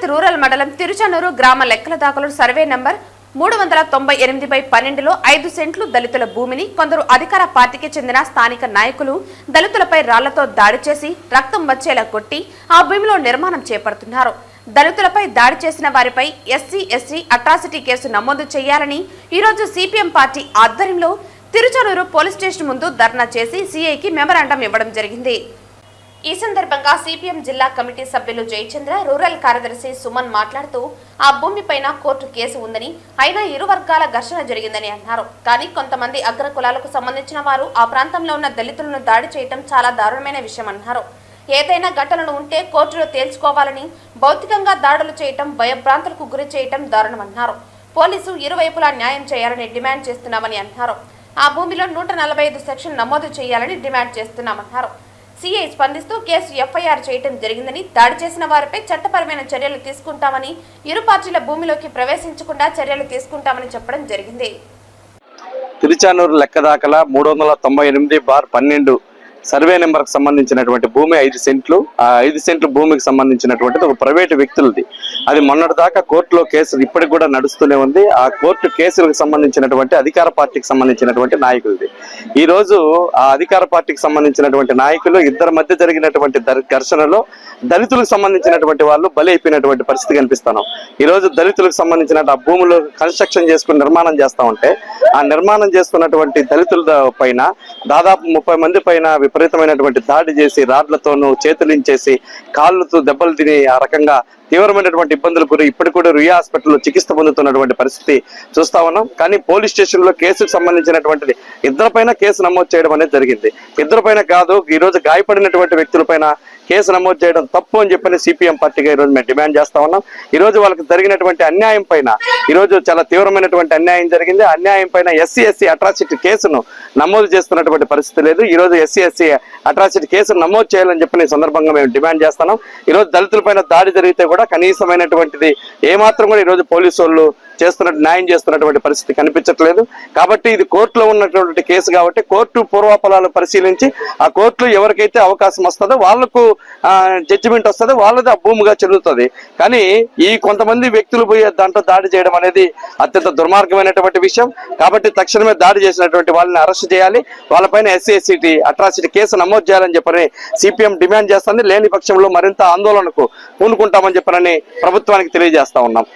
Tirupati rural మండలం తిరుచానూరు గ్రామ లెక్కల దాఖలు సర్వే నంబర్ 398/12లో 5 సెంట్లు దళితుల భూమిని కొందరు అధికార పార్టీకి చెందిన స్థానిక నాయకులు దళితులపై రాళ్లతో దాడి చేసి రక్తం వచ్చేలా కొట్టి ఆ భూమిలో నిర్మాణం చేపడుతున్నారు. దళితులపై దాడి చేసిన వారిపై ఎస్సీ అట్రాసిటీ కేసు నమోదు చేయాలని ఈరోజు సిపిఎం పార్టీ ఆధ్వర్యంలో తిరుచానూరు పోలీస్ స్టేషన్ ముందు ధర్నా చేసి సిఐకి మెమరాండం ఇవ్వడం జరిగింది. ఈ సందర్భంగా సిపిఎం జిల్లా కమిటీ సభ్యులు జయచంద్ర, రూరల్ కార్యదర్శి సుమన్ మాట్లాడుతూ ఆ భూమిపైన కోర్టు కేసు ఉందని, అయినా ఇరు వర్గాల ఘర్షణ జరిగిందని అన్నారు. కానీ కొంతమంది అగ్ర కులాలకు సంబంధించిన వారు ఆ ప్రాంతంలో ఉన్న దళితులను దాడి చేయడం చాలా దారుణమైన విషయం అన్నారు. ఏదైనా ఘటనలు ఉంటే కోర్టులో తేల్చుకోవాలని, భౌతికంగా దాడులు చేయటం, భయభ్రాంతులకు గురి చేయటం దారుణమన్నారు. పోలీసు ఇరువైపులా న్యాయం చేయాలని డిమాండ్ చేస్తున్నామని అన్నారు. ఆ భూమిలో 145 సెక్షన్ నమోదు చేయాలని డిమాండ్ చేస్తున్నామన్నారు. సిఐ స్పందిస్తూ కేసు ఎఫ్ఐఆర్ చేయడం జరిగిందని, దాడి చేసిన వారిపై చట్టపరమైన చర్యలు తీసుకుంటామని, ఇరు పార్టీల భూమిలోకి ప్రవేశించకుండా చర్యలు తీసుకుంటామని చెప్పడం జరిగింది. తిరుచానూరు లెక్క దాఖలా 398/12 సర్వే నెంబర్ కు సంబంధించినటువంటి భూమి 5 సెంట్లు. ఆ 5 సెంట్ల భూమికి సంబంధించినటువంటిది ఒక ప్రైవేటు వ్యక్తులది. అది మొన్నటి దాకా కోర్టులో కేసు ఇప్పటికి కూడా నడుస్తూనే ఉంది. ఆ కోర్టు కేసులకు సంబంధించినటువంటి అధికార పార్టీకి సంబంధించినటువంటి నాయకులది. ఈ రోజు ఆ అధికార పార్టీకి సంబంధించినటువంటి నాయకులు ఇద్దరి మధ్య జరిగినటువంటి ఘర్షణలో దళితులకు సంబంధించినటువంటి వాళ్ళు బలి అయిపోయినటువంటి పరిస్థితి కనిపిస్తున్నాం. ఈ రోజు దళితులకు సంబంధించిన ఆ భూములు కన్స్ట్రక్షన్ చేసుకుని నిర్మాణం చేస్తా ఉంటే, ఆ నిర్మాణం చేసుకున్నటువంటి దళితుల పైన దాదాపు 30 మంది పైన విపరీతమైనటువంటి దాడి చేసి, రాడ్లతోనూ చేతులించేసి, కాళ్ళతో దెబ్బలు తిని ఆ రకంగా తీవ్రమైనటువంటి ఇబ్బందులు గురి ఇప్పటికి కూడా రుయా హాస్పిటల్లో చికిత్స పొందుతున్నటువంటి పరిస్థితి చూస్తా ఉన్నాం. కానీ పోలీస్ స్టేషన్ లో కేసుకు సంబంధించినటువంటిది ఇద్దరిపైన కేసు నమోదు చేయడం అనేది జరిగింది. ఇద్దరిపైన కాదు, ఈ రోజు గాయపడినటువంటి వ్యక్తులపైన కేసు నమోదు చేయడం తప్పు అని చెప్పని సిపిఎం పార్టీగా ఈరోజు మేము డిమాండ్ చేస్తా ఉన్నాం. ఈ రోజు వాళ్ళకి జరిగినటువంటి అన్యాయం పైన ఈరోజు చాలా తీవ్రమైనటువంటి అన్యాయం జరిగింది. అన్యాయం పైన ఎస్సీ అట్రాసిటీ కేసును నమోదు చేస్తున్నటువంటి పరిస్థితి లేదు. ఈ రోజు ఎస్సీ అట్రాసిటీ కేసును నమోదు చేయాలని చెప్పిన సందర్భంగా మేము డిమాండ్ చేస్తున్నాం. ఈ రోజు దళితులపైన దాడి జరిగితే కూడా కనీసమైనటువంటిది ఏమాత్రం కూడా ఈ రోజు పోలీసు వాళ్ళు న్యాయం చేస్తున్నటువంటి పరిస్థితి కనిపించట్లేదు. కాబట్టి ఇది కోర్టులో ఉన్నటువంటి కేసు కాబట్టి కోర్టు పూర్వాపరాలు పరిశీలించి ఆ కోర్టులో ఎవరికైతే అవకాశం వస్తుందో వాళ్లకు జడ్జిమెంట్ వస్తుంది, వాళ్ళది ఆ భూమిగా చెల్లుతుంది. కానీ ఈ కొంతమంది వ్యక్తులు పోయి దాంట్లో దాడి చేయడం అనేది అత్యంత దుర్మార్గమైనటువంటి విషయం. కాబట్టి తక్షణమే దాడి చేసినటువంటి వాళ్ళని అరెస్ట్ చేయాలి, వాళ్ళపైన ఎస్సీ అట్రాసిటీ కేసు నమోదు చేయాలని చెప్పని సిపిఎం డిమాండ్ చేస్తుంది. లేని పక్షంలో మరింత ఆందోళనకు పూనుకుంటామని చెప్పని ప్రభుత్వానికి తెలియజేస్తా ఉన్నాం.